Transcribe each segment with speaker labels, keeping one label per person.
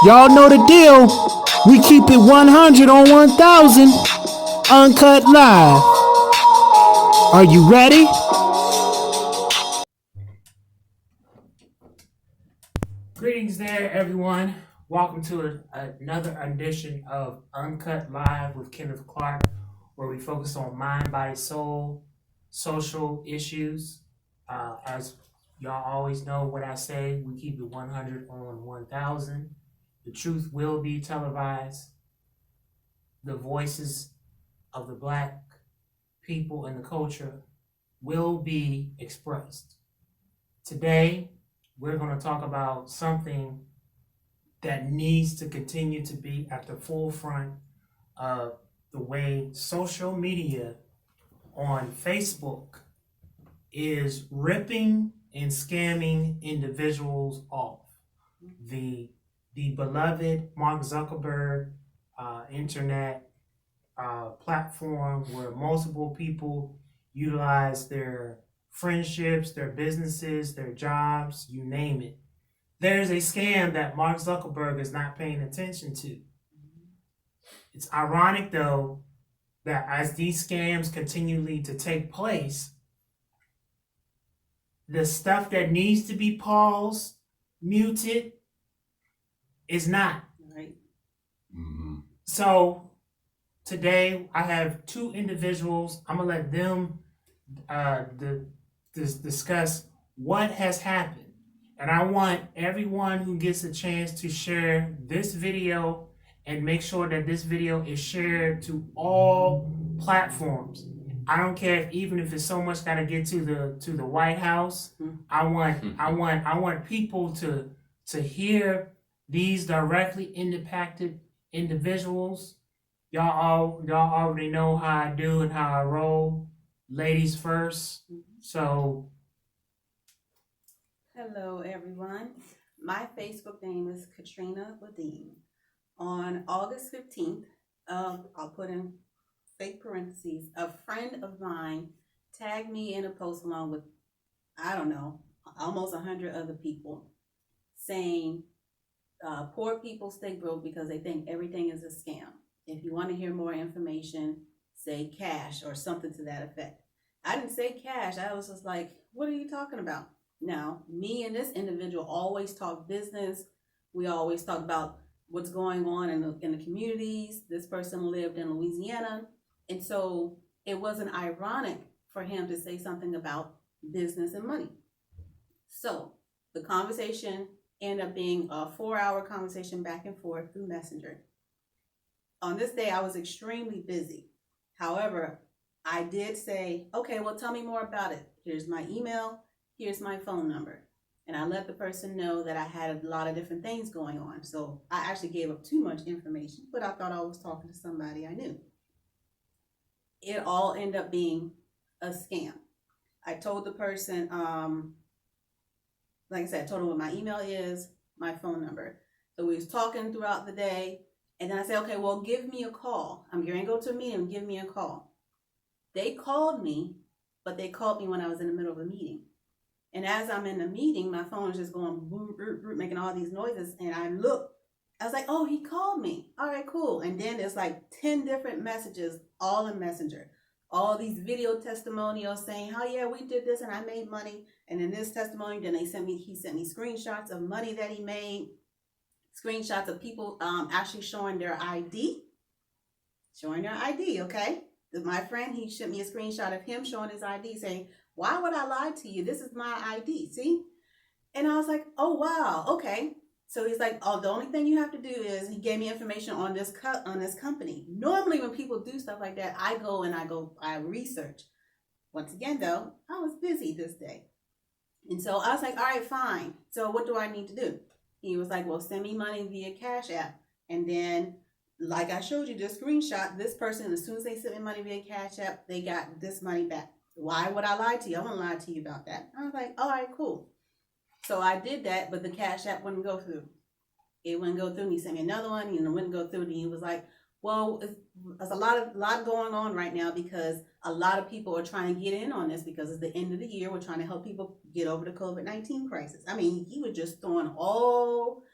Speaker 1: Y'all know the deal. We keep it 100 on 1000. Uncut live. Are you ready? Greetings there, everyone. Welcome to another edition of Uncut Live with Kenneth, where we focus on mind, body, soul, social issues. As y'all always know what I say, we keep it 100 on 1000. The truth will be televised. The voices of the Black people and the culture will be expressed. Today, we're going to talk about something that needs to continue to be at the forefront of the way social media on Facebook is ripping and scamming individuals off. The beloved Mark Zuckerberg internet platform where multiple people utilize their friendships, their businesses, their jobs, you name it. There's a scam that Mark Zuckerberg is not paying attention to. It's ironic, though, that as these scams continually to take place, the stuff that needs to be paused, muted, is not.
Speaker 2: Right.
Speaker 1: Mm-hmm. So today I have two individuals. I'm gonna let them discuss what has happened. And I want everyone who gets a chance to share this video and make sure that this video is shared to all platforms. I don't care if it's so much gotta get to the White House. I want people to hear these directly impacted individuals. Y'all already know how I do and how I roll. Ladies first. So
Speaker 2: hello, everyone. My Facebook name is Katrina Ladine. On August 15th, I'll put in fake parentheses, a friend of mine tagged me in a post along with, I don't know, almost 100 other people saying, poor people stay broke because they think everything is a scam. If you want to hear more information, say cash or something to that effect. I didn't say cash. I was just like, what are you talking about? Now, me and this individual always talk business. We always talk about what's going on in the communities. This person lived in Louisiana. And so it wasn't ironic for him to say something about business and money. So the conversation ended up being a 4-hour conversation back and forth through Messenger. On this day, I was extremely busy. However, I did say, okay, well, tell me more about it. Here's my email. Here's my phone number. And I let the person know that I had a lot of different things going on. So I actually gave up too much information, but I thought I was talking to somebody I knew. It all ended up being a scam. I told the person, like I said, I told them what my email is, my phone number. So we was talking throughout the day. And then I said, okay, well, give me a call. I'm going to go to a meeting, give me a call. They called me, but they called me when I was in the middle of a meeting. And as I'm in the meeting, my phone is just going boom, boom, boom, making all these noises. And I looked, I was like, oh, he called me. All right, cool. And then there's like 10 different messages, all in Messenger. All these video testimonials saying, oh yeah, we did this and I made money. And in this testimony, then he sent me screenshots of money that he made. Screenshots of people actually showing their ID. Okay? My friend, he sent me a screenshot of him showing his ID saying, why would I lie to you? This is my ID, see? And I was like, oh, wow, okay. So he's like, oh, the only thing you have to do is, he gave me information on this company. Normally when people do stuff like that, I research. Once again, though, I was busy this day. And so I was like, all right, fine. So what do I need to do? He was like, well, send me money via Cash App. And then, like I showed you this screenshot, this person, as soon as they sent me money via Cash App, they got this money back. Why would I lie to you? I won't lie to you about that. I was like, all right, cool. So I did that, but the Cash App wouldn't go through. It wouldn't go through. And he sent me another one, and it wouldn't go through. And he was like, well, there's a lot going on right now because a lot of people are trying to get in on this because it's the end of the year. We're trying to help people get over the COVID-19 crisis. I mean, he was just throwing all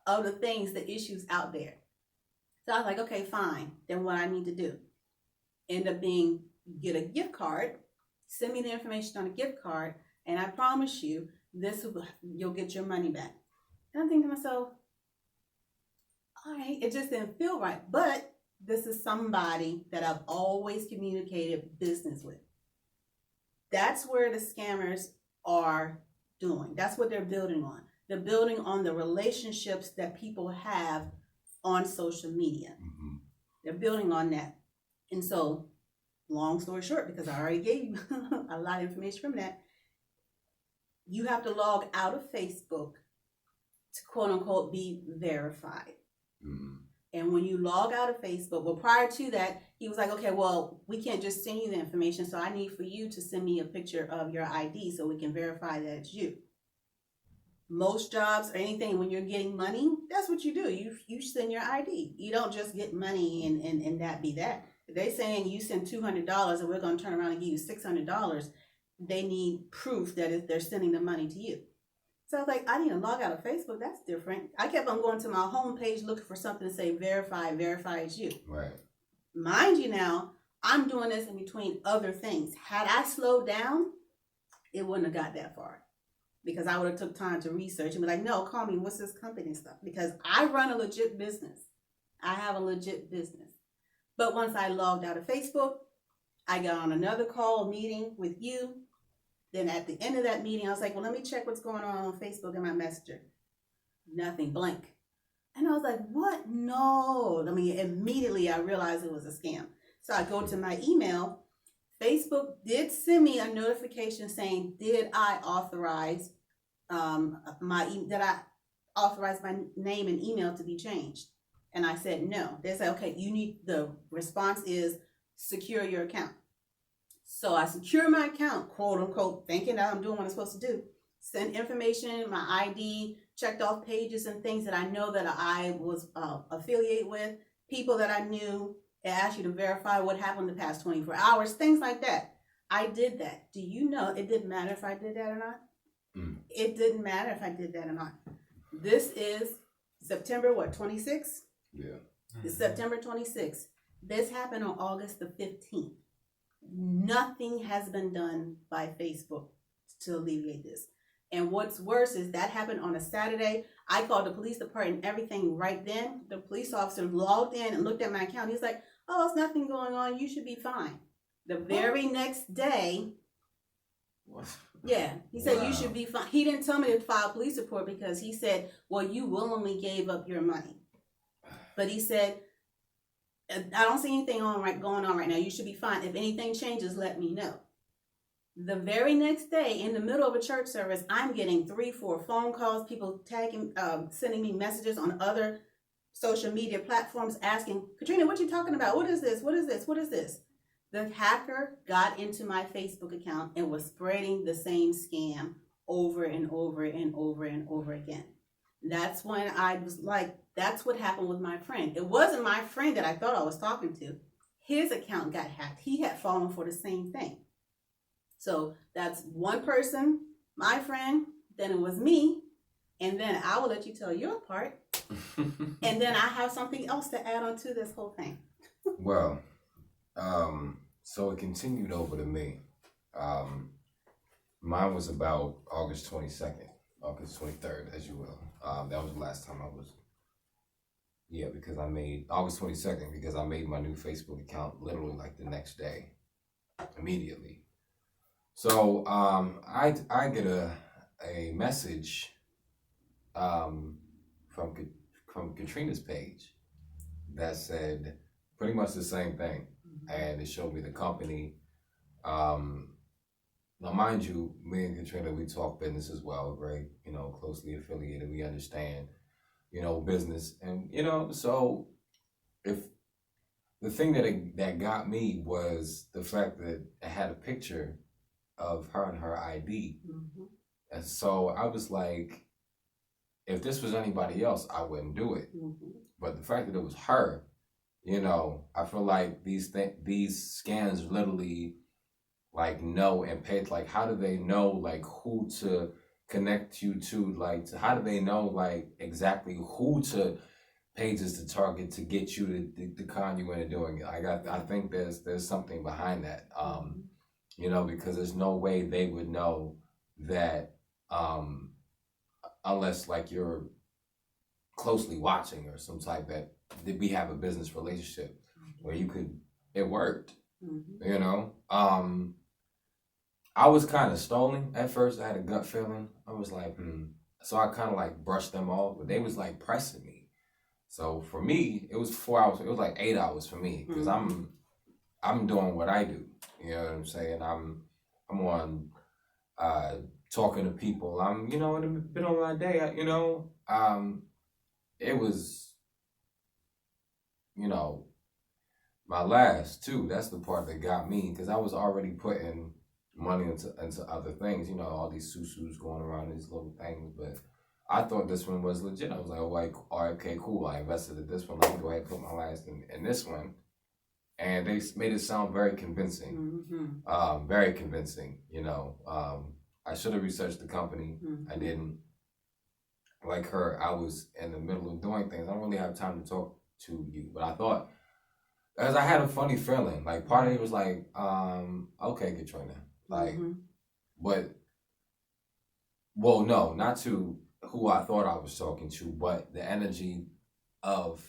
Speaker 2: of the things, the issues out there. So I was like, okay, fine. Then what I need to do? End up being, get a gift card, send me the information on a gift card, and I promise you, you'll get your money back. And I'm thinking to myself, all right, it just didn't feel right. But this is somebody that I've always communicated business with. That's where the scammers are doing. That's what they're building on. They're building on the relationships that people have on social media.
Speaker 3: Mm-hmm.
Speaker 2: They're building on that. And so, long story short, because I already gave you a lot of information from that, you have to log out of Facebook to quote unquote be verified.
Speaker 3: Mm-hmm.
Speaker 2: And when you log out of Facebook, well, prior to that, he was like, okay, well, we can't just send you the information, so I need for you to send me a picture of your ID so we can verify that it's you. Most jobs or anything, when you're getting money, that's what you do. You send your ID. You don't just get money and that be that. If they're saying you send $200 and we're going to turn around and give you $600, they need proof that they're sending the money to you. So I was like, I need to log out of Facebook. That's different. I kept on going to my home page looking for something to say verify as you.
Speaker 3: Right.
Speaker 2: Mind you now, I'm doing this in between other things. Had I slowed down, it wouldn't have got that far. Because I would have took time to research and be like, no, call me, what's this company and stuff? Because I run a legit business. I have a legit business. But once I logged out of Facebook, I got on another call meeting with you. Then at the end of that meeting, I was like, well, let me check what's going on Facebook and my messenger. Nothing, blank. And I was like, what? No. I mean, immediately I realized it was a scam. So I go to my email. Facebook did send me a notification saying, did I authorize my name and email to be changed? And I said no. They said, okay, the response is secure your account. So I secure my account, quote unquote, thinking that I'm doing what I'm supposed to do. Send information, my ID, checked off pages and things that I know that I was affiliated with, people that I knew. It asked you to verify what happened in the past 24 hours, things like that. I did that. Do you know it didn't matter if I did that or not?
Speaker 3: Mm.
Speaker 2: It didn't matter if I did that or not. This is September, 26th?
Speaker 3: Yeah.
Speaker 2: It's September 26th. This happened on August the 15th. Nothing has been done by Facebook to alleviate this. And what's worse is that happened on a Saturday. I called the police department and everything right then. The police officer logged in and looked at my account. He's like, oh, there's nothing going on. You should be fine. The very next day, yeah, he said, you should be fine. He didn't tell me to file a police report because he said, well, you willingly gave up your money. But he said, I don't see anything going on right now. You should be fine. If anything changes, let me know. The very next day, in the middle of a church service, I'm getting 3-4 phone calls, people sending me messages on other social media platforms asking, Katrina, what you talking about? What is this? What is this? What is this? The hacker got into my Facebook account and was spreading the same scam over and over and over and over again. That's when I was like, that's what happened with my friend. It wasn't my friend that I thought I was talking to. His account got hacked. He had fallen for the same thing. So that's one person, my friend, then it was me, and then I will let you tell your part, and then I have something else to add on to this whole thing.
Speaker 3: Well, so it continued over to me. Mine was about August 22nd, August 23rd, as you will. That was the last time I was, because I made, August 22nd, because I made my new Facebook account literally like the next day, immediately. So I get a message from Katrina's page that said pretty much the same thing, and it showed me the company. Now, mind you, me and Katrina, we talk business as well, very closely affiliated. We understand business, and so if the thing that got me was the fact that it had a picture of her and her ID.
Speaker 2: Mm-hmm.
Speaker 3: And so I was like, if this was anybody else, I wouldn't do it.
Speaker 2: Mm-hmm.
Speaker 3: But the fact that it was her, I feel like these scans literally like know and pay. Like, how do they know like who to connect you to, like, how do they know, like, exactly who to pages to target to get you to con you into doing it? I think there's something behind that. You know, because there's no way they would know that unless like you're closely watching or some type that we have a business relationship where you could, it worked. You know, I was kind of stolen at first. I had a gut feeling. I was like, so I kind of like brushed them off, but they was like pressing me. So for me, it was 4 hours. It was like 8 hours for me because I'm doing what I do. You know what I'm saying? I'm on talking to people. I'm, you know, in the middle of my day. You know, it was, you know, my last too. That's the part that got me because I was already putting money into other things. You know, all these susus going around these little things, but I thought this one was legit. I was like, oh, like, all right, okay, cool. I invested in this one. Let me go ahead and put my last in this one. And they made it sound very convincing. Very convincing, you know. I should have researched the company. I didn't. Like her, I was in the middle of doing things. I don't really have time to talk to you. But I thought, as I had a funny feeling, like part of me was like, okay, Katrina. Like, but, well, no, not to who I thought I was talking to, but the energy of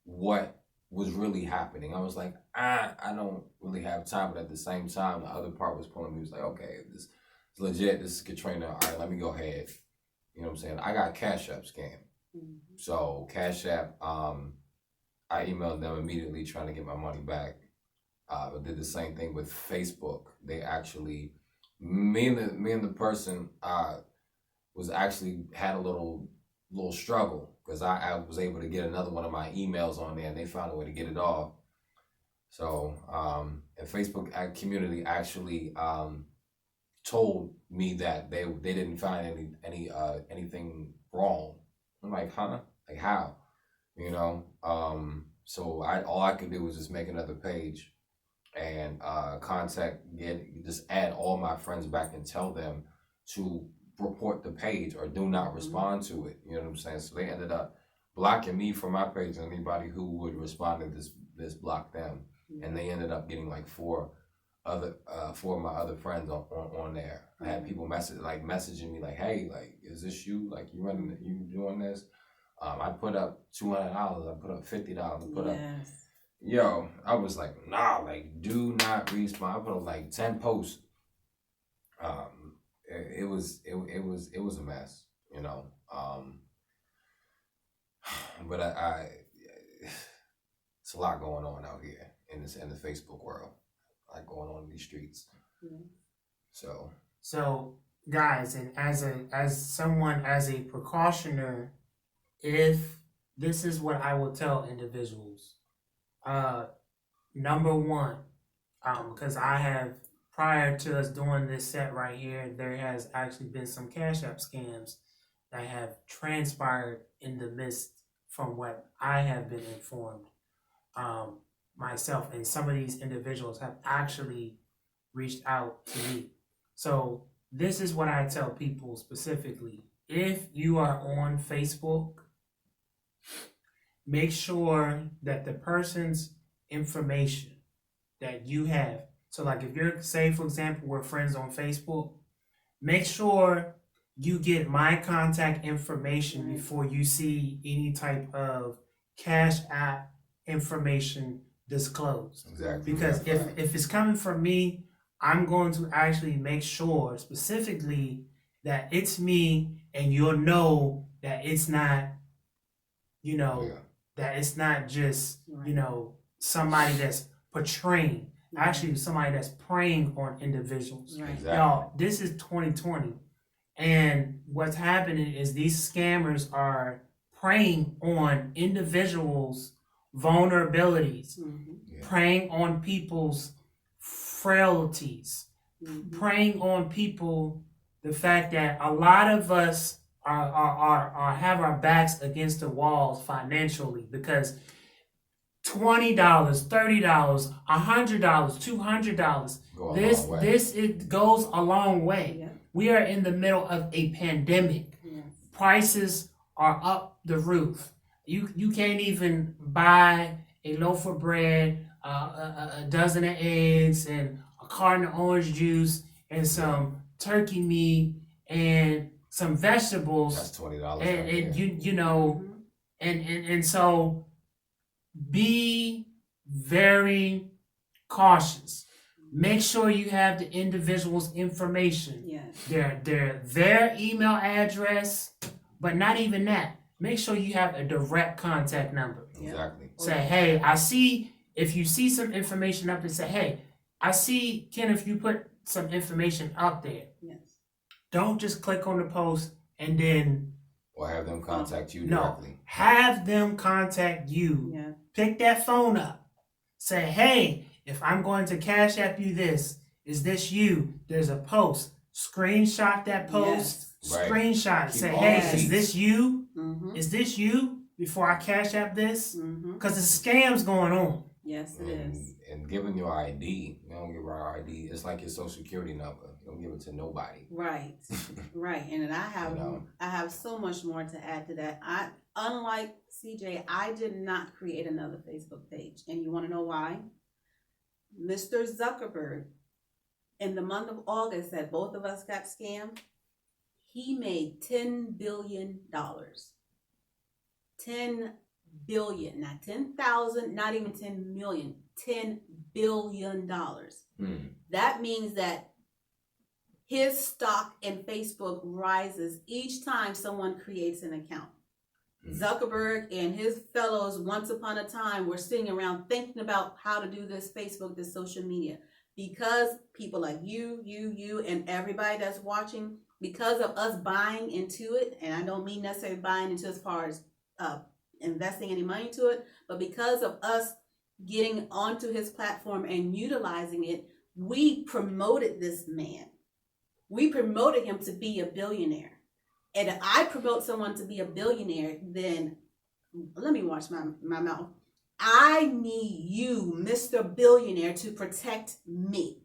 Speaker 3: what was really happening. I was like, I don't really have time, but at the same time, the other part was pulling me. It was like, okay, this is legit. This is Katrina. All right, let me go ahead. You know what I'm saying? I got Cash App scammed. So Cash App, I emailed them immediately trying to get my money back. I did the same thing with Facebook. They actually, me and the person was actually had a little struggle because I was able to get another one of my emails on there and they found a way to get it off. So, and Facebook community actually told me that they didn't find anything wrong. I'm like, huh? Like how? You know? So all I could do was just make another page and just add all my friends back and tell them to report the page or do not respond to it. You know what I'm saying? So they ended up blocking me from my page, and anybody who would respond to this blocked them. And they ended up getting like four of my other friends on there. I had people messaging me like, hey, like, is this you? Like, you doing this? I put up $200. I put up $50. I put up. Yo, I was like, nah, like, do not respond. I put up like 10 posts. It was a mess, you know. But I it's a lot going on out here in the Facebook world, like going on in these streets.
Speaker 1: So guys, and as a precautioner, if this is what I will tell individuals, number one, because I have, prior to us doing this set right here, there has actually been some Cash App scams that have transpired in the midst from what I have been informed myself, and some of these individuals have actually reached out to me. So this is what I tell people specifically. If you are on Facebook, make sure that the person's information that you have, so like if you're, say for example, we're friends on Facebook, make sure you get my contact information before you see any type of Cash App information disclosed.
Speaker 3: Exactly.
Speaker 1: Because if it's coming from me, I'm going to actually make sure specifically that it's me, and you'll know that it's not, you know, that it's not just, you know, somebody that's portraying. Actually, somebody that's preying on individuals.
Speaker 3: Exactly.
Speaker 1: Y'all, this is 2020. And what's happening is these scammers are preying on individuals' vulnerabilities, preying on people's frailties, preying on people, the fact that a lot of us are have our backs against the walls financially, because $20, $30, $100, $200. It goes a long way. We are in the middle of a pandemic.
Speaker 2: Yes.
Speaker 1: Prices are up the roof. You can't even buy a loaf of bread, a dozen of eggs, and a carton of orange juice, and some turkey meat, and some vegetables.
Speaker 3: That's $20.
Speaker 1: And you know, and so be very cautious. Make sure you have the individual's information.
Speaker 2: Yes.
Speaker 1: Their email address, but not even that. Make sure you have a direct contact number.
Speaker 3: Exactly.
Speaker 1: Say, hey, I see, if you see some information up there, say, hey, I see, Kenneth, you put some information up there.
Speaker 2: Yes.
Speaker 1: Don't just click on the post and then...
Speaker 3: Or have them contact you
Speaker 1: No,
Speaker 3: directly.
Speaker 1: have them contact you.
Speaker 2: Yeah.
Speaker 1: Pick that phone up. Say, hey, if I'm going to Cash App you this, is this you? There's a post. Screenshot that post.
Speaker 2: Yes.
Speaker 3: Right.
Speaker 1: Screenshot.
Speaker 3: Keep
Speaker 1: Say,
Speaker 3: all
Speaker 1: hey,
Speaker 3: receipts.
Speaker 1: is this you?
Speaker 2: Mm-hmm.
Speaker 1: Is this you? Before I Cash App this?
Speaker 2: Mm-hmm.
Speaker 1: Because the scam's going on.
Speaker 2: Yes, it is.
Speaker 3: And giving your ID, you don't give our ID. It's like your social security number. You don't give it to nobody.
Speaker 2: Right, right. And I have
Speaker 3: You know.
Speaker 2: I have so much more to add to that. Unlike CJ, I did not create another Facebook page. And you want to know why? Mr. Zuckerberg, in the month of August that both of us got scammed, he made $10 billion. 10 billion, not 10,000, not even 10 million, $10 billion. That means that his stock in Facebook rises each time someone creates an account. Zuckerberg and his fellows, once upon a time, were sitting around thinking about how to do this Facebook, this social media. Because people like you, and everybody that's watching, because of us buying into it, and I don't mean necessarily buying into as far as investing any money to it, but because of us getting onto his platform and utilizing it, we promoted this man. We promoted him to be a billionaire. And if I promote someone to be a billionaire, then let me watch my mouth. I need you, Mr. Billionaire, to protect me.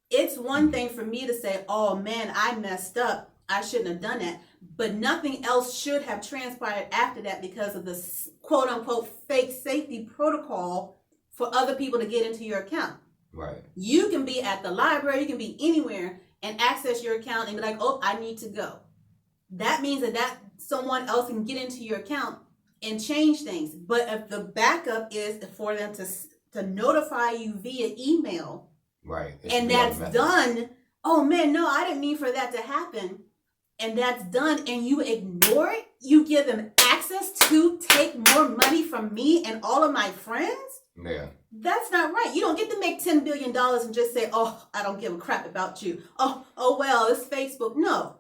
Speaker 2: It's one thing for me to say, oh man, I messed up. I shouldn't have done that. But nothing else should have transpired after that because of the quote unquote fake safety protocol for other people to get into your account.
Speaker 3: Right.
Speaker 2: You can be at the library, you can be anywhere and access your account and be like, oh, I need to go. That means that someone else can get into your account and change things. But if the backup is for them to notify you via email,
Speaker 3: right,
Speaker 2: and that's done, oh man, no, I didn't mean for that to happen. And that's done, and you ignore it, you give them access to take more money from me and all of my friends?
Speaker 3: Yeah.
Speaker 2: That's not right. You don't get to make $10 billion and just say, oh, I don't give a crap about you. Oh well, it's Facebook. No,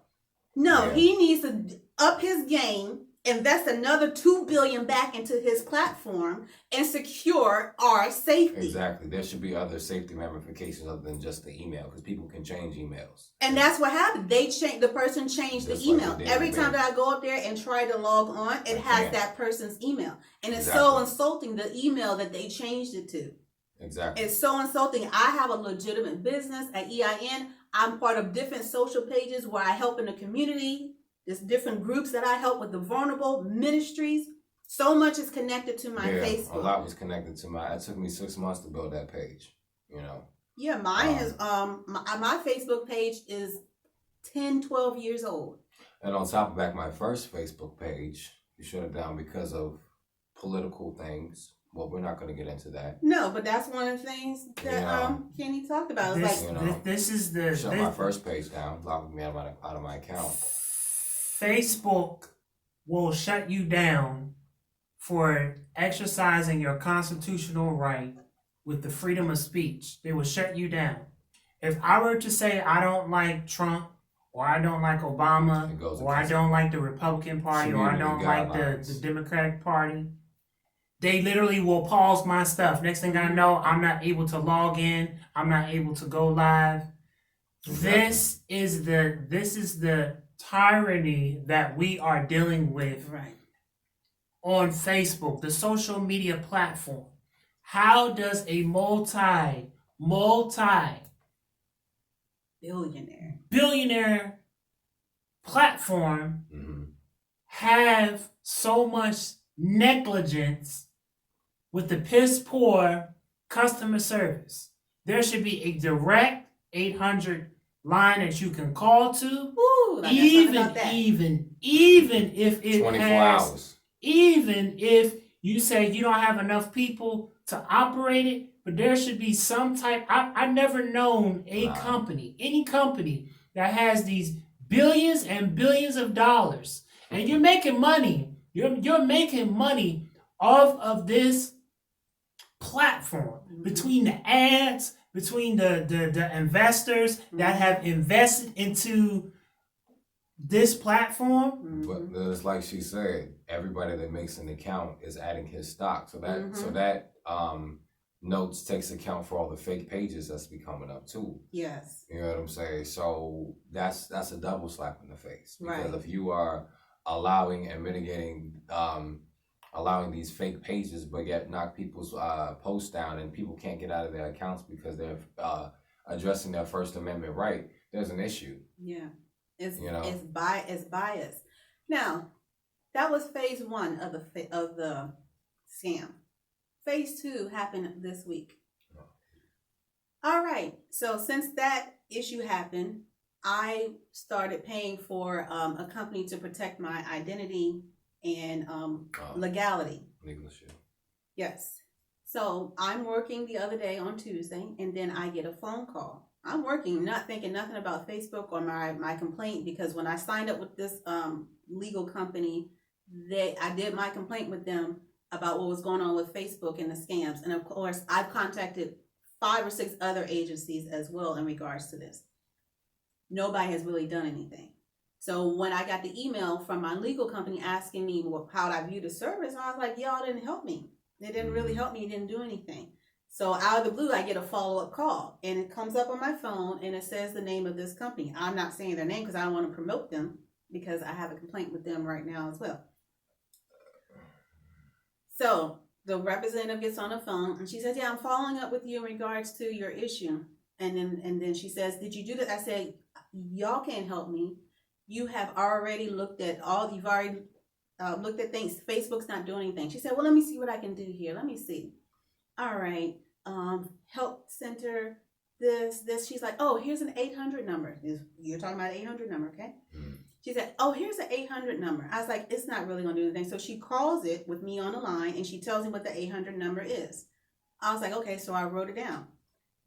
Speaker 3: Yeah.
Speaker 2: He needs to up his game, invest another $2 billion back into his platform, and secure our safety.
Speaker 3: Exactly. There should be other safety ramifications other than just the email, because people can change emails.
Speaker 2: And that's what happened. The person changed
Speaker 3: Just
Speaker 2: the
Speaker 3: like
Speaker 2: email.
Speaker 3: they did
Speaker 2: Every
Speaker 3: with
Speaker 2: time
Speaker 3: me.
Speaker 2: that I go up there and try to log on, it has
Speaker 3: can't.
Speaker 2: that person's email. And it's
Speaker 3: Exactly.
Speaker 2: so insulting, the email that they changed it to.
Speaker 3: Exactly.
Speaker 2: It's so insulting. I have a legitimate business at EIN. I'm part of different social pages where I help in the community. There's different groups that I help with the vulnerable ministries. So much is connected to my Facebook.
Speaker 3: A lot was connected to my. It took me 6 months to build that page. You know.
Speaker 2: Yeah, mine is my Facebook page is 10, 12 years old.
Speaker 3: And on top of that, my first Facebook page, you shut it down because of political things. Well, we're not going to get into that.
Speaker 2: No, but that's one of the things that Kenny talked about. It's
Speaker 1: This is the
Speaker 3: Shut my first page down, locked me out of my account.
Speaker 1: Facebook will shut you down for exercising your constitutional right with the freedom of speech. They will shut you down. If I were to say I don't like Trump, or I don't like Obama, or I don't like the Republican Party, or I don't like the Democratic Party, they literally will pause my stuff. Next thing I know, I'm not able to log in. I'm not able to go live.
Speaker 3: Exactly.
Speaker 1: This is the tyranny that we are dealing with
Speaker 2: right.
Speaker 1: on Facebook, the social media platform. How does a multi billionaire platform
Speaker 3: Mm-hmm.
Speaker 1: have so much negligence with the piss poor customer service? There should be a direct 800 line that you can call to.
Speaker 2: Ooh, I got something
Speaker 1: even
Speaker 2: about that.
Speaker 1: even if it
Speaker 3: 24
Speaker 1: has,
Speaker 3: hours.
Speaker 1: even if you say you don't have enough people to operate it, but there should be some type. I've never known a
Speaker 3: Nah.
Speaker 1: company, any company that has these billions and billions of dollars, and you're making money. You're making money off of this platform, between the ads, between the investors that have invested into this platform.
Speaker 3: But it's like she said, everybody that makes an account is adding his stock. So that notes takes account for all the fake pages that's be coming up too.
Speaker 2: Yes.
Speaker 3: You know what I'm saying? So that's a double slap in the face. Because
Speaker 2: Right.
Speaker 3: if you are allowing and mitigating allowing these fake pages but yet knock people's posts down and people can't get out of their accounts because they're addressing their First Amendment right, there's an issue.
Speaker 2: Yeah. It's
Speaker 3: It's
Speaker 2: bias. Now, that was phase 1 of the scam. Phase 2 happened this week. All right. So since that issue happened, I started paying for a company to protect my identity and legality.
Speaker 3: Legal shit.
Speaker 2: Yes. So I'm working the other day on Tuesday, and then I get a phone call. I'm working, not thinking nothing about Facebook or my complaint, because when I signed up with this legal company, I did my complaint with them about what was going on with Facebook and the scams. And of course, I've contacted 5 or 6 other agencies as well in regards to this. Nobody has really done anything. So when I got the email from my legal company asking me how I view the service, I was like, y'all didn't help me. They didn't really help me. It didn't do anything. So out of the blue, I get a follow-up call, and it comes up on my phone, and it says the name of this company. I'm not saying their name because I don't want to promote them, because I have a complaint with them right now as well. So the representative gets on the phone, and she says, yeah, I'm following up with you in regards to your issue. And then she says, did you do that? I said, y'all can't help me. You have already looked at looked at things. Facebook's not doing anything. She said, well, let me see what I can do here. Let me see. All right. Help center, this. She's like, oh, here's an 800 number. You're talking about an 800 number, okay? She said, oh, here's an 800 number. I was like, it's not really going to do anything. So she calls it with me on the line, and she tells me what the 800 number is. I was like, okay, so I wrote it down.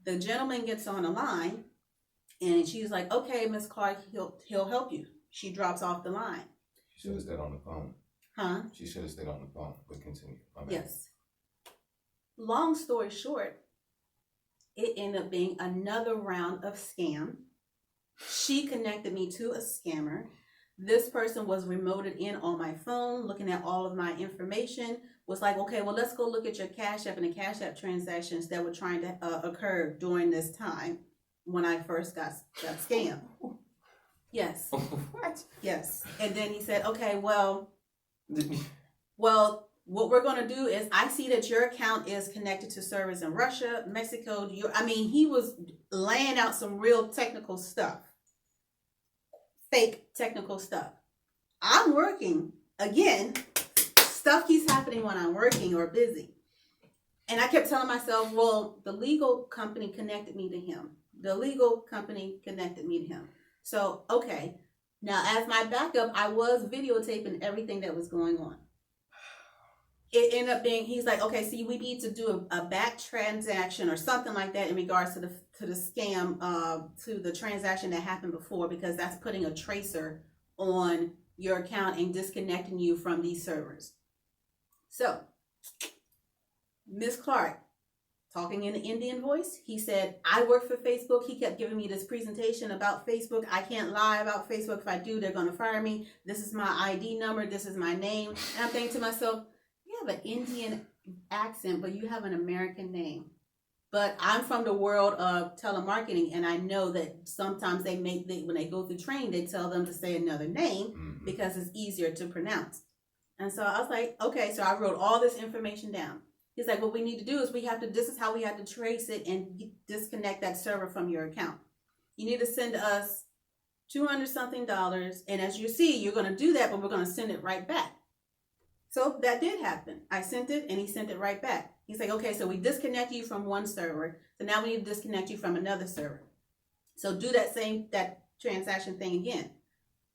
Speaker 2: The gentleman gets on the line, and she's like, okay, Miss Clark, he'll help you. She drops off the line.
Speaker 3: She should have stayed on the phone.
Speaker 2: Huh?
Speaker 3: She should have stayed on the phone, but continue.
Speaker 2: Yes. Long story short, it ended up being another round of scam. She connected me to a scammer. This person was remoted in on my phone, looking at all of my information, was like, okay, well, let's go look at your Cash App and the Cash App transactions that were trying to occur during this time when I first got scammed. Yes.
Speaker 3: What?
Speaker 2: Yes. And then he said, okay, well, what we're going to do is, I see that your account is connected to servers in Russia, Mexico. He was laying out some real technical stuff. Fake technical stuff. I'm working. Again, stuff keeps happening when I'm working or busy. And I kept telling myself, well, the legal company connected me to him. The legal company connected me to him. So, okay. Now, as my backup, I was videotaping everything that was going on. It ended up being, he's like, okay, see, we need to do a back transaction or something like that in regards to the scam, to the transaction that happened before, because that's putting a tracer on your account and disconnecting you from these servers. So, Miss Clark, talking in an Indian voice, he said, I work for Facebook. He kept giving me this presentation about Facebook. I can't lie about Facebook. If I do, they're going to fire me. This is my ID number. This is my name. And I'm thinking to myself, you have an Indian accent, but you have an American name. But I'm from the world of telemarketing, and I know that sometimes when they go through training, they tell them to say another name because it's easier to pronounce. And so I was like, okay, so I wrote all this information down. He's like, what we need to do is this is how we have to trace it and disconnect that server from your account. you need to send us $200 something. And as you see, you're going to do that, but we're going to send it right back. So that did happen. I sent it and he sent it right back. He's like, okay, so we disconnect you from one server. So now we need to disconnect you from another server. So do that transaction thing again.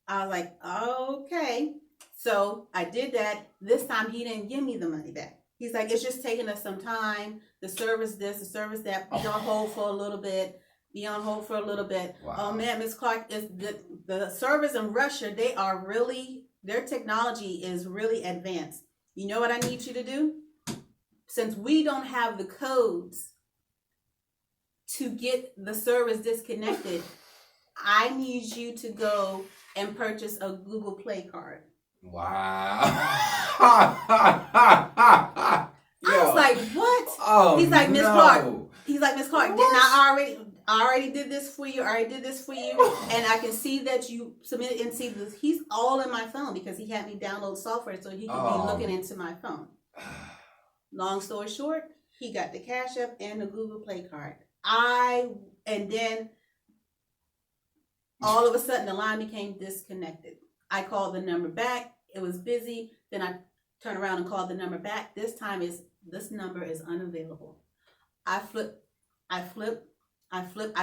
Speaker 2: I was like, okay. So I did that. This time he didn't give me the money back. He's like, it's just taking us some time. The service this, the service that. Be on hold for a little bit. Be on hold for a little bit.
Speaker 3: Wow.
Speaker 2: Oh man, Ms. Clark, is the servers in Russia, their technology is really advanced. You know what I need you to do? Since we don't have the codes to get the service disconnected, I need you to go and purchase a Google Play card.
Speaker 3: Wow.
Speaker 2: I was like, what?
Speaker 3: Oh,
Speaker 2: He's like, Miss
Speaker 3: no.
Speaker 2: Clark. He's like, Miss Clark,
Speaker 3: What?
Speaker 2: didn't I already did this for you. I already did this for you. And I can see that you submitted and see this. He's all in my phone because he had me download software so he could be looking into my phone. Long story short, he got the Cash App and the Google Play card. And then all of a sudden the line became disconnected. I called the number back. It was busy. Then I turned around and called the number back. This number is unavailable. I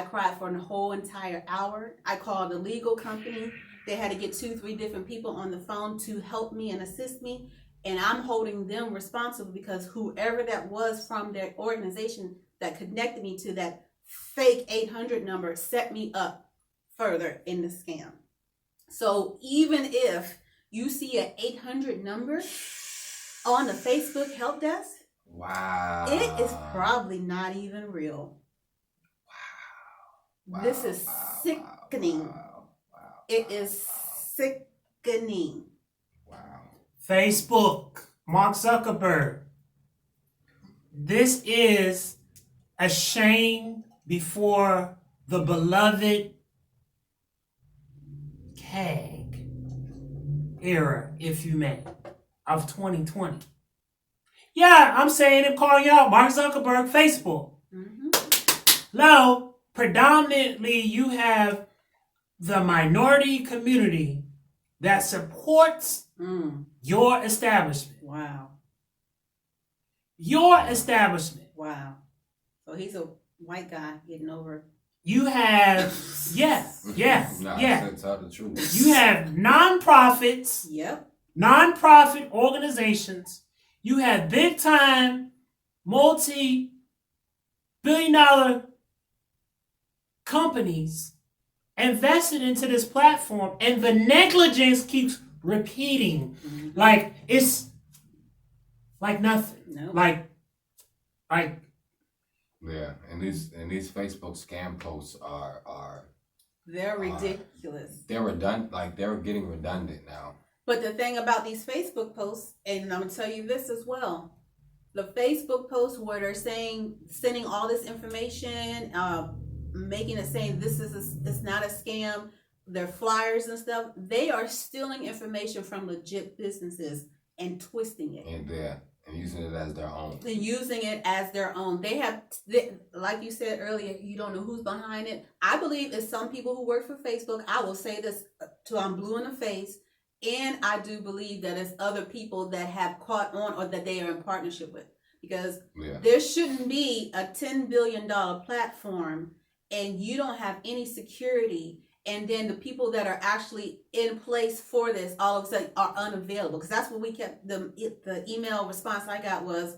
Speaker 2: cried for a whole entire hour. I called the legal company. They had to get 2-3 different people on the phone to help me and assist me. And I'm holding them responsible because whoever that was from their organization that connected me to that fake 800 number set me up further in the scam. So even if you see an 800 number on the Facebook help desk,
Speaker 3: wow,
Speaker 2: it is probably not even real.
Speaker 3: Wow.
Speaker 2: This is sickening.
Speaker 3: Wow.
Speaker 2: It is sickening.
Speaker 3: Wow.
Speaker 1: Facebook, Mark Zuckerberg. This is a shame before the beloved CAG era, if you may, of 2020. Yeah, I'm saying it, calling you out, Mark Zuckerberg, Facebook.
Speaker 2: Mm-hmm.
Speaker 1: Now, predominantly you have the minority community that supports your establishment.
Speaker 2: Wow.
Speaker 1: Your establishment.
Speaker 2: Wow. So he's a white guy getting over.
Speaker 1: You have, yeah.
Speaker 3: Tell the truth.
Speaker 1: You have nonprofits,
Speaker 2: Yep.
Speaker 1: nonprofit organizations. You have big time, multi-billion-dollar companies invested into this platform, and the negligence keeps repeating.
Speaker 2: Mm-hmm.
Speaker 1: Like it's like nothing.
Speaker 2: No.
Speaker 1: Like
Speaker 3: Yeah, and these Facebook scam posts are
Speaker 2: They're ridiculous.
Speaker 3: they're redundant. Like they're getting redundant now.
Speaker 2: But the thing about these Facebook posts, and I'm gonna tell you this as well, the Facebook posts where they're sending all this information, making it saying it's not a scam, their flyers and stuff, they are stealing information from legit businesses and twisting it.
Speaker 3: And using it as their own.
Speaker 2: And using it as their own. Like you said earlier, you don't know who's behind it. I believe it's some people who work for Facebook. I will say this till I'm blue in the face. And I do believe that it's other people that have caught on or that they are in partnership with. Because there shouldn't be a $10 billion platform and you don't have any security, and then the people that are actually in place for this all of a sudden are unavailable. Because that's what we kept, the email response I got was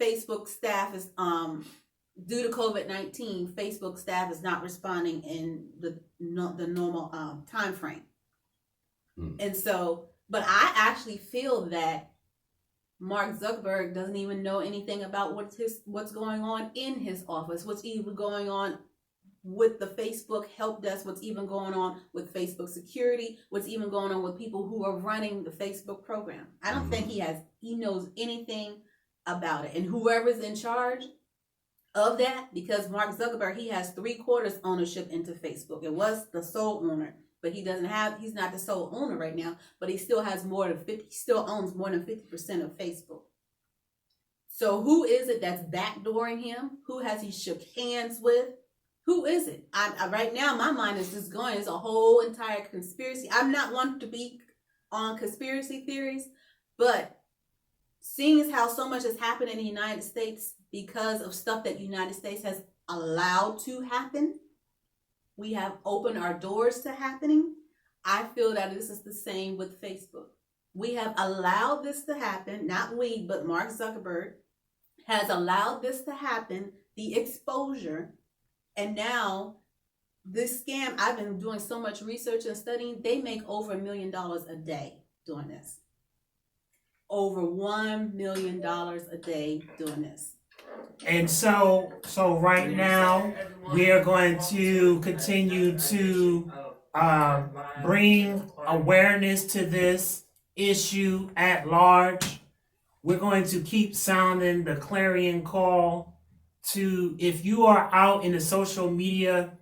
Speaker 2: Facebook staff is, due to COVID-19, Facebook staff is not responding in the normal time frame. And so, but I actually feel that Mark Zuckerberg doesn't even know anything about what's going on in his office, what's even going on with the Facebook help desk, what's even going on with Facebook security, what's even going on with people who are running the Facebook program. I don't think he knows anything about it. And whoever's in charge of that, because Mark Zuckerberg, he has 3/4 ownership into Facebook. It was the sole owner, but he's not the sole owner right now, but he still has he still owns more than 50% of Facebook. So who is it that's backdooring him? Who has he shook hands with? Who is it? I right now my mind is just going. It's a whole entire conspiracy. I'm not one to be on conspiracy theories, but seeing as how so much has happened in the United States because of stuff that the United States has allowed to happen, we have opened our doors to happening. I feel that this is the same with Facebook. We have allowed this to happen, not we, but Mark Zuckerberg has allowed this to happen, the exposure, and now this scam, I've been doing so much research and studying, they make over $1 million a day doing this. Over $1 million a day doing this.
Speaker 1: And so right now we are going to continue to bring awareness to this issue at large. We're going to keep sounding the clarion call to, if you are out in the social media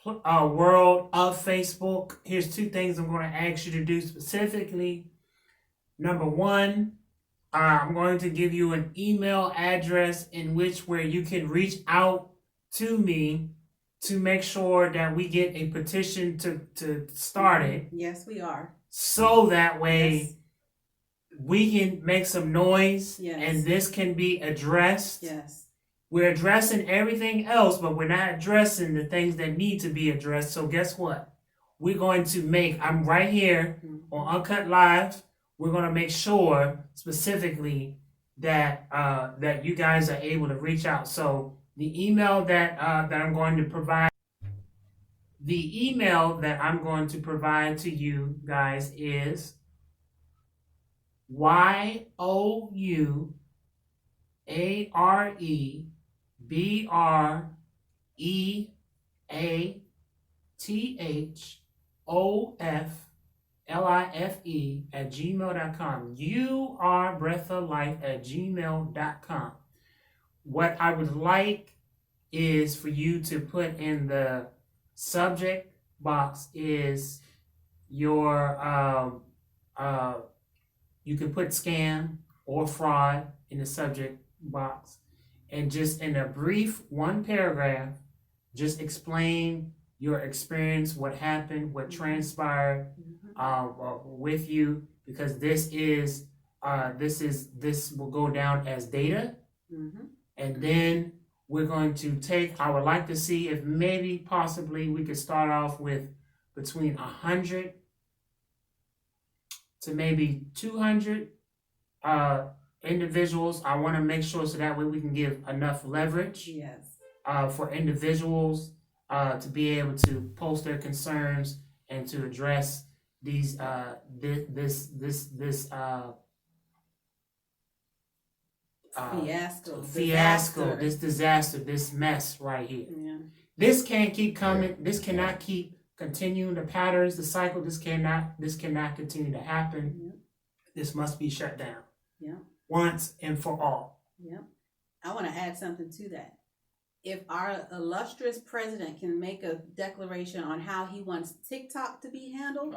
Speaker 1: world of Facebook, here's two things I'm going to ask you to do specifically. Number one, I'm going to give you an email address where you can reach out to me to make sure that we get a petition to start it.
Speaker 2: Yes, we are.
Speaker 1: So that way we can make some noise and this can be addressed.
Speaker 2: Yes.
Speaker 1: We're addressing everything else, but we're not addressing the things that need to be addressed. So guess what? We're going to I'm right here on Uncut Live. We're going to make sure specifically that that you guys are able to reach out. So the email that I'm going to provide to you guys is yourbreatholife@gmail.com. yourbreatholife@gmail.com. What I would like is for you to put in the subject box is your you can put scam or fraud in the subject box, and just in a brief one paragraph, just explain your experience, what happened, what transpired with you, because this will go down as data, and then we're going to I would like to see if maybe possibly we could start off with between 100 to maybe 200 individuals. I want to make sure so that way we can give enough leverage for individuals to be able to post their concerns and to address these this fiasco, this disaster, this mess right here. This can't keep coming. This cannot keep continuing the patterns, the cycle. This cannot continue to happen. This must be shut down. Once and for all.
Speaker 2: I want to add something to that. If our illustrious president can make a declaration on how he wants TikTok to be handled,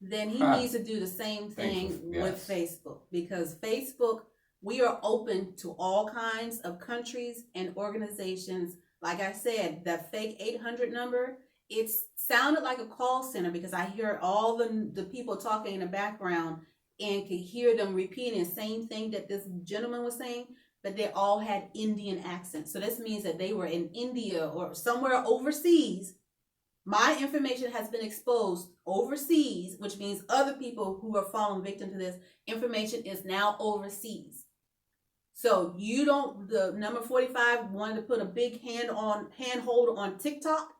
Speaker 2: then he needs to do the same thing with Facebook, because Facebook, we are open to all kinds of countries and organizations. Like I said, that fake 800 number, it sounded like a call center because I hear all the people talking in the background and could hear them repeating the same thing that this gentleman was saying, but they all had Indian accents. So this means that they were in India or somewhere overseas. My information has been exposed overseas, which means other people who are falling victim to this information is now overseas. So the number 45 wanted to put a big handhold on TikTok.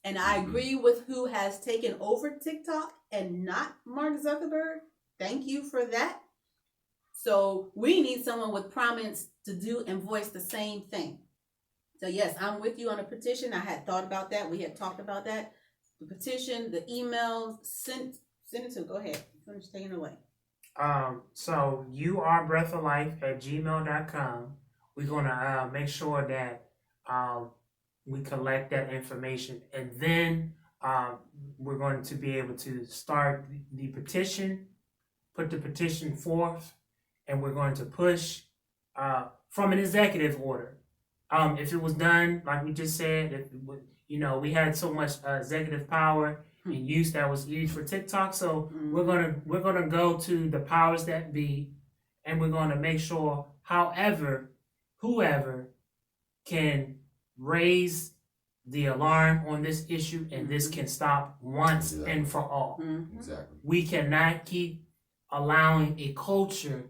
Speaker 2: And I agree with who has taken over TikTok and not Mark Zuckerberg. Thank you for that. So we need someone with prominence to do and voice the same thing. So yes, I'm with you on a petition. I had thought about that. We had talked about that. The petition, the emails, send it to. Go ahead. Finish taking it away.
Speaker 1: So yourbreatholife@gmail.com. We're gonna make sure that we collect that information, and then we're going to be able to start the petition, put the petition forth, and we're going to push from an executive order. If it was done like we just said, if it would, we had so much executive power and use that was used for TikTok. So we're gonna go to the powers that be, and we're gonna make sure, whoever can raise the alarm on this issue, and this can stop once and for all.
Speaker 3: Exactly.
Speaker 1: We cannot keep allowing a culture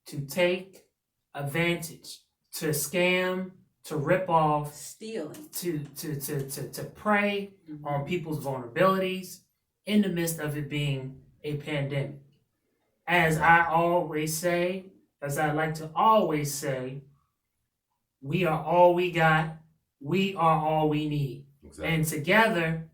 Speaker 1: to take advantage, to scam, to rip off,
Speaker 2: Stealing.
Speaker 1: to prey on people's vulnerabilities in the midst of it being a pandemic. As I like to always say, we are all we got. We are all we need.
Speaker 3: Exactly.
Speaker 1: And together,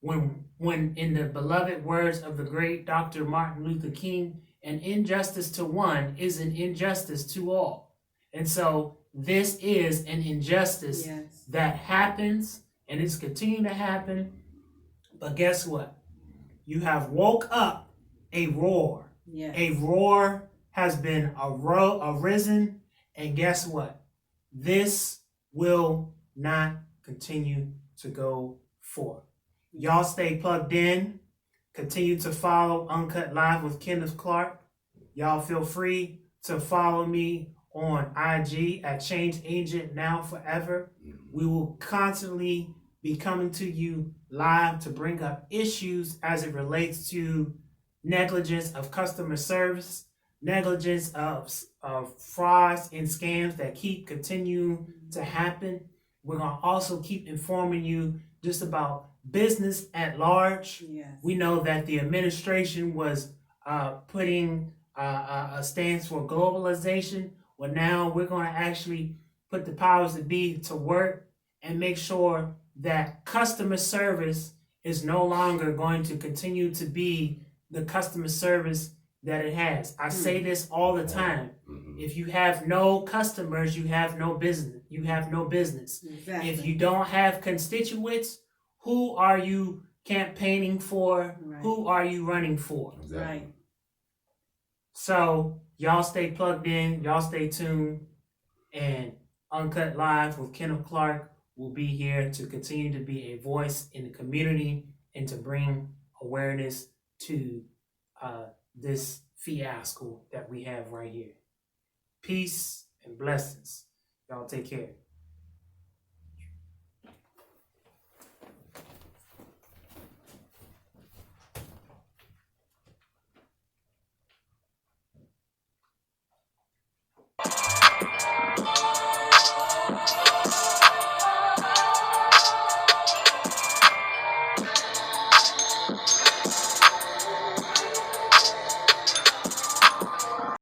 Speaker 1: when in the beloved words of the great Dr. Martin Luther King, an injustice to one is an injustice to all. And so this is an injustice that happens, and it's continuing to happen. But guess what? You have woke up a roar.
Speaker 2: Yes.
Speaker 1: A roar has been arisen, and guess what? This will not continue to go forth. Y'all stay plugged in. Continue to follow Uncut Live with Kenneth Clark. Y'all feel free to follow me on IG at Change Agent Now Forever. We will constantly be coming to you live to bring up issues as it relates to negligence of customer service, negligence of frauds and scams that keep continuing to happen. We're going to also keep informing you just about business at large.
Speaker 2: Yes.
Speaker 1: We know that the administration was putting a stance for globalization. Well, now we're going to actually put the powers that be to work and make sure that customer service is no longer going to continue to be the customer service that it has. I say this all the time. If you have no customers, you have no business. You have no business.
Speaker 2: Exactly.
Speaker 1: If you don't have constituents, who are you campaigning for?
Speaker 2: Right.
Speaker 1: Who are you running for?
Speaker 3: Exactly.
Speaker 2: Right.
Speaker 1: So y'all stay plugged in, y'all stay tuned, and Uncut Live with Kenneth Clark will be here to continue to be a voice in the community and to bring awareness to this fiasco that we have right here. Peace and blessings. Y'all take care.